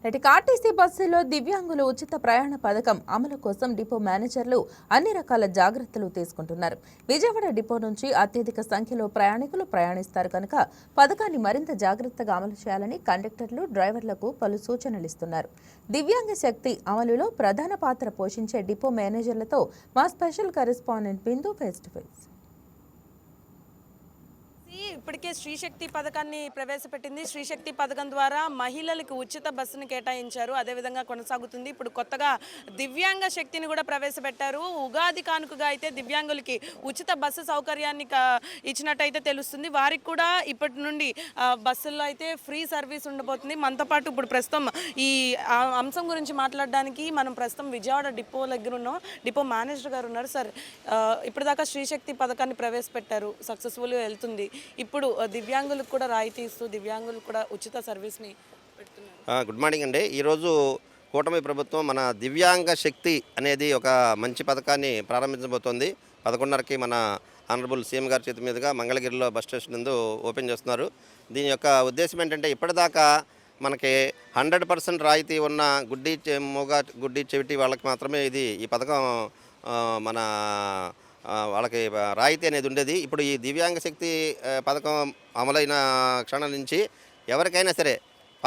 నేటికి ఆర్టీసీ బస్సుల్లో దివ్యాంగులు ఉచిత ప్రయాణ పథకం అమలు కోసం డిపో మేనేజర్లు అన్ని రకాల జాగ్రత్తలు తీసుకుంటున్నారు. విజయవాడ డిపో నుంచి అత్యధిక సంఖ్యలో ప్రయాణికులు ప్రయాణిస్తారు కనుక పథకాన్ని మరింత జాగ్రత్తగా అమలు చేయాలని కండక్టర్లు, డ్రైవర్లకు పలు సూచనలు ఇస్తున్నారు. దివ్యాంగ శక్తి అమలులో ప్రధాన పాత్ర పోషించే డిపో మేనేజర్లతో మా special correspondent Bindu face to face. ఇప్పటికే శ్రీశక్తి పథకాన్ని ప్రవేశపెట్టింది. శ్రీశక్తి పథకం ద్వారా మహిళలకు ఉచిత బస్సును కేటాయించారు. అదేవిధంగా కొనసాగుతుంది. ఇప్పుడు కొత్తగా దివ్యాంగ శక్తిని కూడా ప్రవేశపెట్టారు. ఉగాది కానుకగా అయితే దివ్యాంగులకి ఉచిత బస్సు సౌకర్యాన్ని ఇచ్చినట్టయితే తెలుస్తుంది. వారికి కూడా ఇప్పటి నుండి బస్సుల్లో అయితే ఫ్రీ సర్వీస్ ఉండబోతుంది. మనతో పాటు ఇప్పుడు ప్రస్తుతం ఈ అంశం గురించి మాట్లాడడానికి మనం ప్రస్తుతం విజయవాడ డిపో దగ్గర ఉన్నాం. డిపో మేనేజర్ గారు ఉన్నారు. సార్, ఇప్పటిదాకా శ్రీశక్తి పథకాన్ని ప్రవేశపెట్టారు, సక్సెస్ఫుల్గా వెళ్తుంది. ఇప్పుడు దివ్యాంగులకు కూడా రాయితీ ఇస్తూ దివ్యాంగులకు కూడా ఉచిత సర్వీస్ని పెడుతున్నారు. గుడ్ మార్నింగ్ అండి. ఈరోజు కూటమి ప్రభుత్వం మన దివ్యాంగ శక్తి అనేది ఒక మంచి పథకాన్ని ప్రారంభించబోతోంది. 11:30కి మన ఆనరబుల్ సీఎం గారి చేతి మీదుగా మంగళగిరిలో బస్ స్టేషన్ నందు ఓపెన్ చేస్తున్నారు. దీని యొక్క ఉద్దేశం ఏంటంటే, ఇప్పటిదాకా మనకి 100% రాయితీ ఉన్న గుడ్డి చెవిటి వాళ్ళకి మాత్రమే ఈ పథకం మన వాళ్ళకి రాయితీ అనేది ఉండేది. ఇప్పుడు ఈ దివ్యాంగ శక్తి పథకం అమలైన క్షణం నుంచి ఎవరికైనా సరే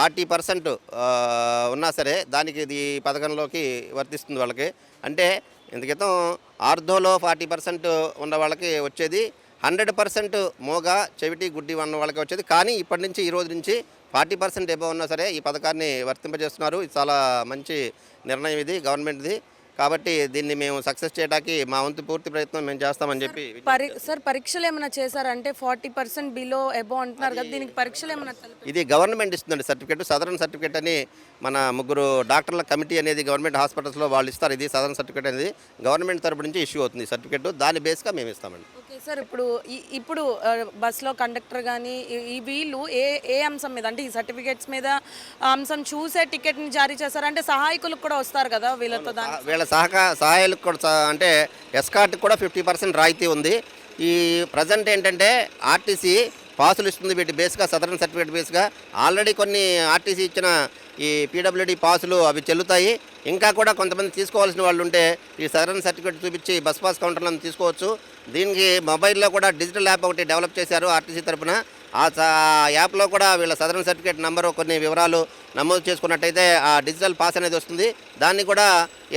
40% ఉన్నా సరే దానికి ఈ పథకంలోకి వర్తిస్తుంది వాళ్ళకి. అంటే ఇంతకితం ఆర్థోలో 40% ఉన్న వాళ్ళకి వచ్చేది, 100% మోగ చెవిటి గుడ్డి ఉన్న వాళ్ళకి వచ్చేది. కానీ ఇప్పటి నుంచి ఈ రోజు నుంచి 40% ఎబో ఉన్నా సరే ఈ పథకాన్ని వర్తింపజేస్తున్నారు. ఇది చాలా మంచి నిర్ణయం ఇది గవర్నమెంట్ది. కాబట్టి దీన్ని మేము సక్సెస్ చేయడానికి మా వంతు పూర్తి ప్రయత్నం మేము చేస్తామని చెప్పి. సార్, పరీక్షలు ఏమైనా చేశారంటే 40% బిలో ఎబో అంటున్నారు కదా, దీనికి పరీక్షలు ఏమైనా? ఇది గవర్నమెంట్ ఇస్తుందండి సర్టిఫికేట్, సదరన్ సర్టిఫికేట్ అని. మన 3 డాక్టర్ల కమిటీ అనేది గవర్నమెంట్ హాస్పిటల్స్లో వాళ్ళు ఇస్తారు. ఇది సదరన్ సర్టిఫికేట్ అనేది గవర్నమెంట్ తరపు నుంచి ఇష్యూ అవుతుంది సర్టిఫికేట్. దాని బేస్గా మేము ఇస్తామండి. ఓకే సార్, ఇప్పుడు బస్సులో కండక్టర్ కానీ ఈ వీళ్ళు ఏ అంశం మీద, అంటే ఈ సర్టిఫికేట్స్ మీద అంశం చూసే టికెట్ని జారీ చేస్తారంటే సహాయకులకు కూడా వస్తారు కదా వీళ్ళతో? వీళ్ళ సహాయాలకు కూడా అంటే ఎస్కార్ట్కి కూడా 50% రాయితీ ఉంది. ఈ ప్రజెంట్ ఏంటంటే ఆర్టీసీ పాసులు ఇస్తుంది వీటి బేస్గా, సదరన్ సర్టిఫికేట్ బేస్గా. ఆల్రెడీ కొన్ని ఆర్టీసీ ఇచ్చిన ఈ పీడబ్ల్యూడీ పాసులు అవి చెల్లుతాయి. ఇంకా కూడా కొంతమంది తీసుకోవాల్సిన వాళ్ళు ఉంటే ఈ సదరన్ సర్టిఫికేట్ చూపించి బస్ పాస్ కౌంటర్లను తీసుకోవచ్చు. దీనికి మొబైల్లో కూడా డిజిటల్ యాప్ ఒకటి డెవలప్ చేశారు ఆర్టీసీ తరఫున. ఆ యాప్లో కూడా వీళ్ళ సదరన్ సర్టిఫికేట్ నెంబరు కొన్ని వివరాలు నమోదు చేసుకున్నట్టయితే ఆ డిజిటల్ పాస్ అనేది వస్తుంది. దాన్ని కూడా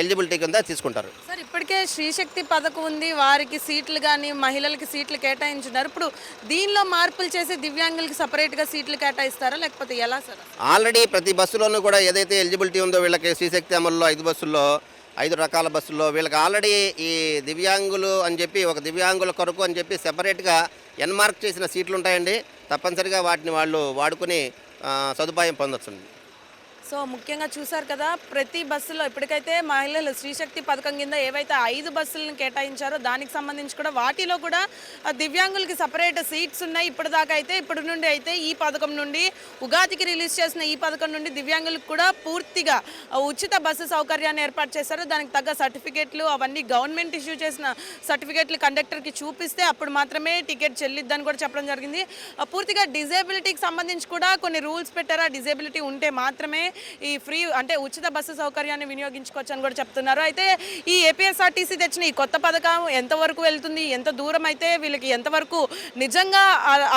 ఎలిజిబిలిటీ కింద తీసుకుంటారు. సార్, ఇప్పటికే శ్రీశక్తి పథకం ఉంది, వారికి సీట్లు కానీ మహిళలకి సీట్లు కేటాయించున్నారు. ఇప్పుడు దీనిలో మార్పులు చేసి దివ్యాంగులకి సపరేట్గా సీట్లు కేటాయిస్తారా లేకపోతే ఎలా సార్? ఆల్రెడీ ప్రతి బస్సులోనూ కూడా ఏదైతే ఎలిజిబిలిటీ ఉందో వీళ్ళకి శ్రీశక్తి అమలులో 5 బస్సుల్లో 5 రకాల బస్సుల్లో వీళ్ళకి ఆల్రెడీ ఈ దివ్యాంగులు అని చెప్పి ఒక దివ్యాంగుల కొరకు అని చెప్పి సెపరేట్గా ఎన్మార్క్ చేసిన సీట్లు ఉంటాయండి. తప్పనిసరిగా వాటిని వాళ్ళు వాడుకొని సదుపాయం పొందొచ్చు. సో ముఖ్యంగా చూసారు కదా, ప్రతి బస్సులో ఇప్పటికైతే మహిళలు శ్రీశక్తి పథకం కింద ఏవైతే 5 బస్సులను కేటాయించారో దానికి సంబంధించి కూడా వాటిలో కూడా దివ్యాంగులకి సపరేట్ సీట్స్ ఉన్నాయి. ఇప్పటిదాకా అయితే ఇప్పటి నుండి అయితే ఈ పథకం నుండి ఉగాదికి రిలీజ్ చేసిన ఈ పథకం నుండి దివ్యాంగులకు కూడా పూర్తిగా ఉచిత బస్సు సౌకర్యాన్ని ఏర్పాటు చేశారు. దానికి తగ్గ సర్టిఫికేట్లు అవన్నీ గవర్నమెంట్ ఇష్యూ చేసిన సర్టిఫికేట్లు కండక్టర్కి చూపిస్తే అప్పుడు మాత్రమే టికెట్ చెల్లిద్దని కూడా చెప్పడం జరిగింది. పూర్తిగా డిజేబిలిటీకి సంబంధించి కూడా కొన్ని రూల్స్ పెట్టారు. ఆ డిజేబిలిటీ ఉంటే మాత్రమే ఈ ఫ్రీ అంటే ఉచిత బస్సు సౌకర్యాన్ని వినియోగించుకోవచ్చు అని కూడా చెప్తున్నారు. అయితే ఈ ఏపీఎస్ఆర్టీసీ తెచ్చిన ఈ కొత్త పథకం ఎంతవరకు వెళ్తుంది, ఎంత దూరం అయితే వీళ్ళకి ఎంతవరకు నిజంగా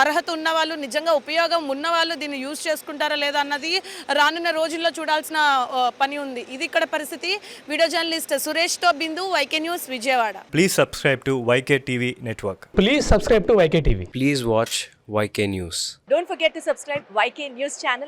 అర్హత ఉన్నవాళ్ళు, నిజంగా ఉపయోగం ఉన్నవాళ్ళు దీన్ని యూజ్ చేసుకుంటారా లేదా అన్నది రానున్న రోజుల్లో చూడాల్సిన పని ఉంది. ఇది ఇక్కడ పరిస్థితి. వీడియో జర్నలిస్ట్ సురేష్తో Bindu, YK news, Vijayawada. Please subscribe to YK TV Network. Please subscribe to YK TV. Please watch YK News. Don't forget to subscribe YK News channel.